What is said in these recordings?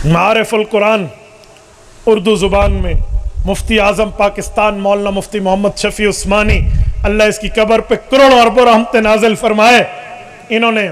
मारिफुल कुरान उर्दू ज़ुबान में मुफ्ती आज़म पाकिस्तान मौलाना मुफ्ती मोहम्मद शफी उस्मानी, अल्लाह इसकी कब्र पे करोड़ों अरबों रहमतें नाज़िल फरमाए, इन्होंने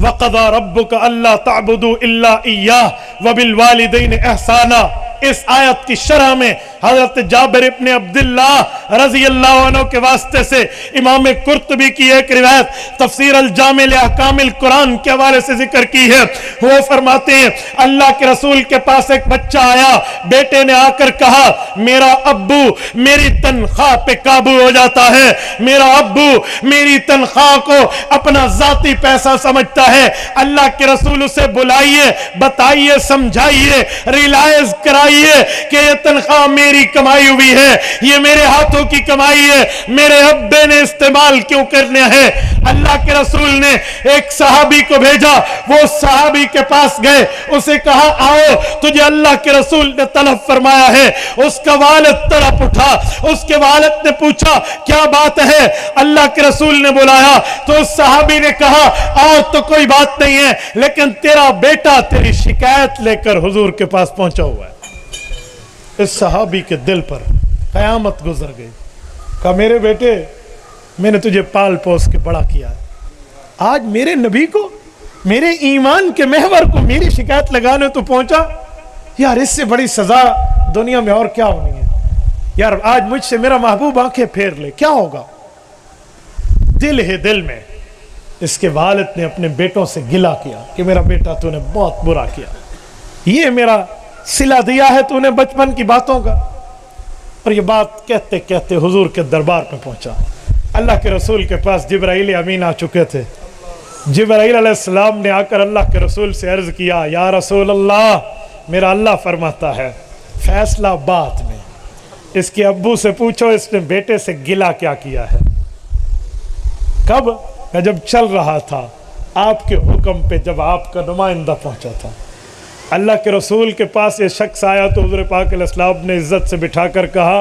वक़ज़ा रब्बुका अल्ला तअबुदू इल्ला इय्याह व बिल वालिदैनि इहसाना, इस आयत की शरह में हजरत जाबिर इब्न अब्दुल्लाह रज़ी अल्लाह अन्हु के वास्ते से इमाम कुर्तुबी की एक रिवायत तफसीर अल जामे ले अहकामिल कुरान के हवाले से जिक्र की है। वो फरमाते हैं अल्लाह के रसूल के पास एक बच्चा आया, बेटे ने आकर कहा मेरा अब्बू मेरी तनख्वाह पे काबू हो जाता है, मेरा अब्बू मेरी तनख्वाह को अपना जाती पैसा समझता है, अल्लाह के रसूल उसे बुलाइए, बताइए, समझाइए, रियलाइज कराइए कि ये तनख्वाह मेरी कमाई हुई है, ये मेरे हाथों की कमाई है, मेरे अब्बे ने इस्तेमाल क्यों करने हैं। अल्लाह के रसूल ने एक सहाबी को भेजा, वो सहाबी के पास गए, उसे कहा आओ तुझे अल्लाह के रसूल ने तलब फरमाया है। उसका वालिद तड़प उठा, उसके वालिद ने पूछा क्या बात है, अल्लाह के रसूल ने बुलाया तो उस सहाबी ने कहा आओ तो कोई बात नहीं है, लेकिन तेरा बेटा तेरी शिकायत लेकर हुजूर के पास पहुंचा हुआ है। इस सहाबी के दिल पर कयामत गुजर गई। कहा मेरे बेटे मैंने तुझे पाल पोस के बड़ा किया है, आज मेरे नबी को, मेरे ईमान के महवर को मेरी शिकायत लगाने तो पहुंचा, यार इससे बड़ी सजा दुनिया में और क्या होनी है। यार आज मुझसे मेरा महबूब आंखें फेर ले, क्या होगा। दिल है दिल में इसके वालिद ने अपने बेटों से गिला किया कि मेरा बेटा तूने बहुत बुरा किया, ये मेरा सिला दिया है तूने बचपन की बातों का। और ये बात कहते कहते हुजूर के दरबार में पहुंचा। अल्लाह के रसूल के पास जिब्राइल अमीन आ चुके थे। जिब्राइल अलैहिस्सलाम ने आकर अल्लाह के रसूल से अर्ज किया या रसूल अल्लाह मेरा अल्लाह फरमाता है फैसला बात में, इसके अब्बू से पूछो इसने बेटे से गिला क्या किया है। कब? जब चल रहा था आपके हुक्म पे, जब आपका नुमाइंदा पहुंचा था। अल्लाह के रसूल के पास ये शख्स आया तो हुज़ूर पाक अलैहिस्सलाम ने इज्जत से बिठाकर कहा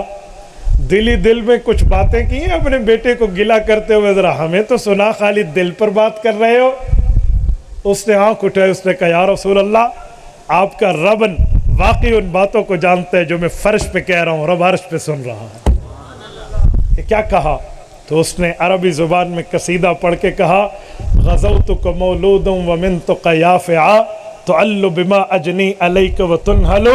दिल ही दिल में कुछ बातें की हैं अपने बेटे को गिला करते हुए, ज़रा हमें तो सुना खाली दिल पर बात कर रहे हो। उसने आँख उठाई, उसने कहा या रसूल अल्लाह आपका रब वाकई उन बातों को जानता है जो मैं फर्श पे कह रहा हूँ, रब अर्श पे सुन रहा है। ये क्या कहा? तो उसने अरबी ज़ुबान में कसीदा पढ़ के कहा ग़ज़ौतुका मौलूदुन व मिनतुका याफ़िआ तुअल्लु बिमा अजनी अलैका व तुनहलु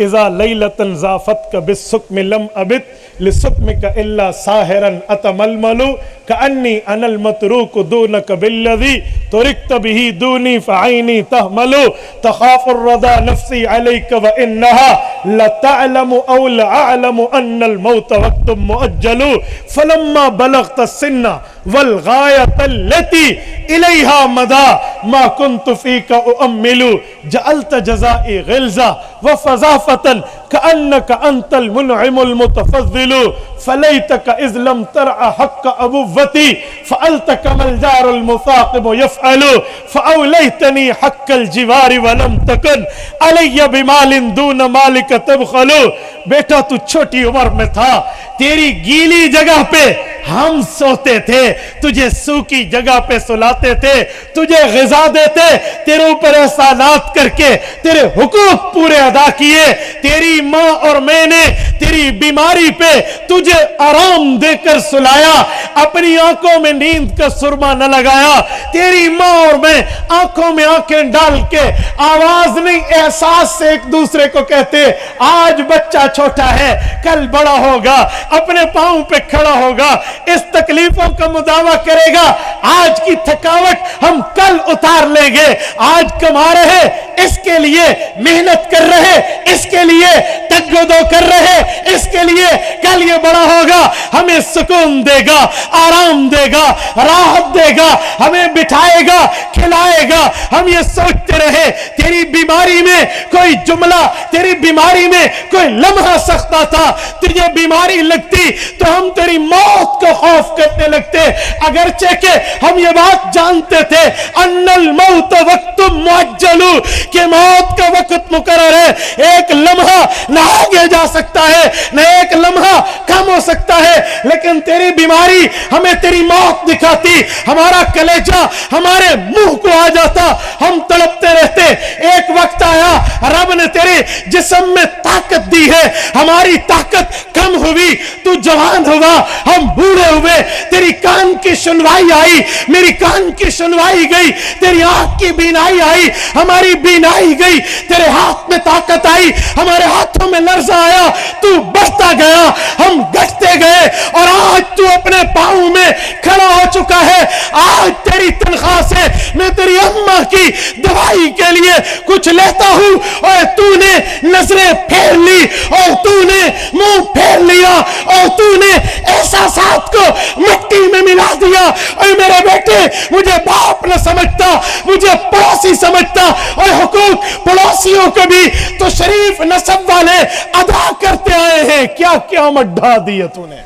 इज़ा लैलतन ज़ाफ़तका बिस्सुक्मि लम अबित लिसुक्मिका इल्ला साहिरन अतमलमलु कअन्नी अनल मतरूकु दूनका बिल्लज़ी तुरिकत बिही दूनी फ़अैनी तहमलु तख़ाफ़ुर रदा नफ़्सी अलैका व इन्नहा लतअलमु औ लअअलमु अन्नल मौत वक़्तुम मुअज्जलु फ़लम्मा बलग़त सिन्ना वल गायतल लती इलैहा मदा मा कुन्तु फ़ीका उअम्मिलु जअलत जज़ाई ग़िल्ज़ा व फ़ज़ाफ़तन कअन्नका अंतल मुनइमुल मुतफ़ज़्ज़िलु फ़लैतका इज़ लम तरअ हक़्क़ अबुव्वती फ़अलतका मल जारुल मुसाक़िबु यफ़अलु फ़अवलैतनी हक़्क़ल जिवारि व लम तकुन अलैया बिमालिन दून मालिक तबख़लु। बेटा तू छोटी उम्र में था, तेरी गीली जगह पे हम सोते थे, तुझे सूखी जगह पे सुलाते थे, तुझे ग़िज़ा देते, तेरे ऊपर एहसानात करके तेरे हुकूक पूरे अदा किए। तेरी माँ और मैंने तेरी बीमारी पे तुझे आराम देकर सुलाया, अपनी आंखों में नींद का सुरमा न लगाया। तेरी माँ और मैं आंखों में आंखें डाल के आवाज नहीं एहसास से एक दूसरे को कहते आज बच्चा छोटा है कल बड़ा होगा, अपने पांव पे खड़ा होगा, इस तकलीफों का मुदावा करेगा, आज की थकावट हम कल उतार लेंगे, आज कमा रहे इसके लिए मेहनत कर रहे, इसके लिए तगदो कर रहे, इसके लिए कल ये बड़ा होगा, हमें सुकून देगा, आराम देगा, राहत देगा, हमें बिठाएगा, खिलाएगा। हम ये सोचते रहे तेरी बीमारी में कोई जुमला, तेरी बीमारी में कोई लम्हा सख्ता था, तुझे बीमारी लगती तो हम तेरी मौत को खौफ करने लगते, अगरचे के हम ये बात जानते थे अन्नल मौत वक्तुम मुअज्जलु कि मौत का वक्त मुकर्रर है, एक लम्हा ना آگے جا سکتا ہے، نہ ایک لمحہ کم ہو سکتا ہے، لیکن تیری بیماری ہمیں تیری موت دکھاتی، ہمارا کلیجہ ہمارے منہ کو آ جاتا، ہم تڑپتے رہتے۔ ایک وقت آیا رب نے تیرے جسم میں طاقت دی ہے، ہماری طاقت کم ہوئی، تو جوان ہوا، ہم بوڑھے ہوئے، تیری کان کی سنوائی آئی، میری کان کی سنوائی گئی، تیری آنکھ کی بینائی آئی، ہماری بینائی گئی، تیرے ہاتھ میں طاقت آئی، ہمارے ہاتھوں میں لرزہ آیا، تو بڑھتا گیا، ہم گھٹتے گئے، اور آج تو اپنے پاؤں میں کھڑا ہو چکا ہے۔ آج تیری تنخواہ سے میں تیری اماں کی دوائی کے لیے کچھ لیتا ہوں، اور تو نے نظریں پھیر لی، اور تو نے منہ پھیر لیا، اور تو نے احساسات کو مٹی میں ملا دیا۔ اور میرے بیٹے، مجھے باپ نہ سمجھتا، مجھے پڑوسی سمجھتا، اور حقوق پڑوسیوں کو بھی تو شریف نسب والے ادا کرتے آئے ہیں۔ کیا قیامت ڈھا دی ہے تو نے۔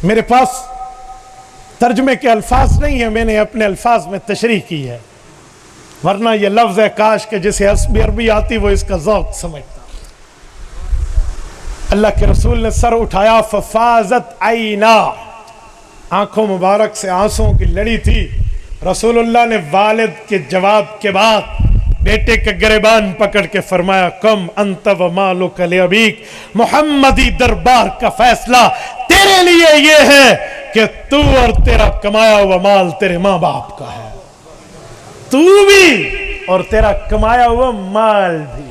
میرے پاس ترجمے کے الفاظ نہیں ہیں، میں نے اپنے الفاظ میں تشریح کی ہے، ورنہ یہ لفظ ہے کاش کہ جسے عربی آتی وہ اس کا ذوق سمجھتا۔ اللہ کے رسول نے سر اٹھایا، ففازت عینا، آنکھوں مبارک سے آنسوں کی لڑی تھی۔ رسول اللہ نے والد کے جواب کے بعد بیٹے کا گریبان پکڑ کے فرمایا، کم انت و مالک لابیک، محمدی دربار کا فیصلہ تیرے لیے یہ ہے کہ تو اور تیرا کمایا ہوا مال تیرے ماں باپ کا ہے، تو بھی اور تیرا کمایا ہوا مال بھی۔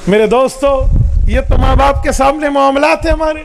میرے دوستو، یہ تو ماں باپ کے سامنے معاملات ہیں ہمارے۔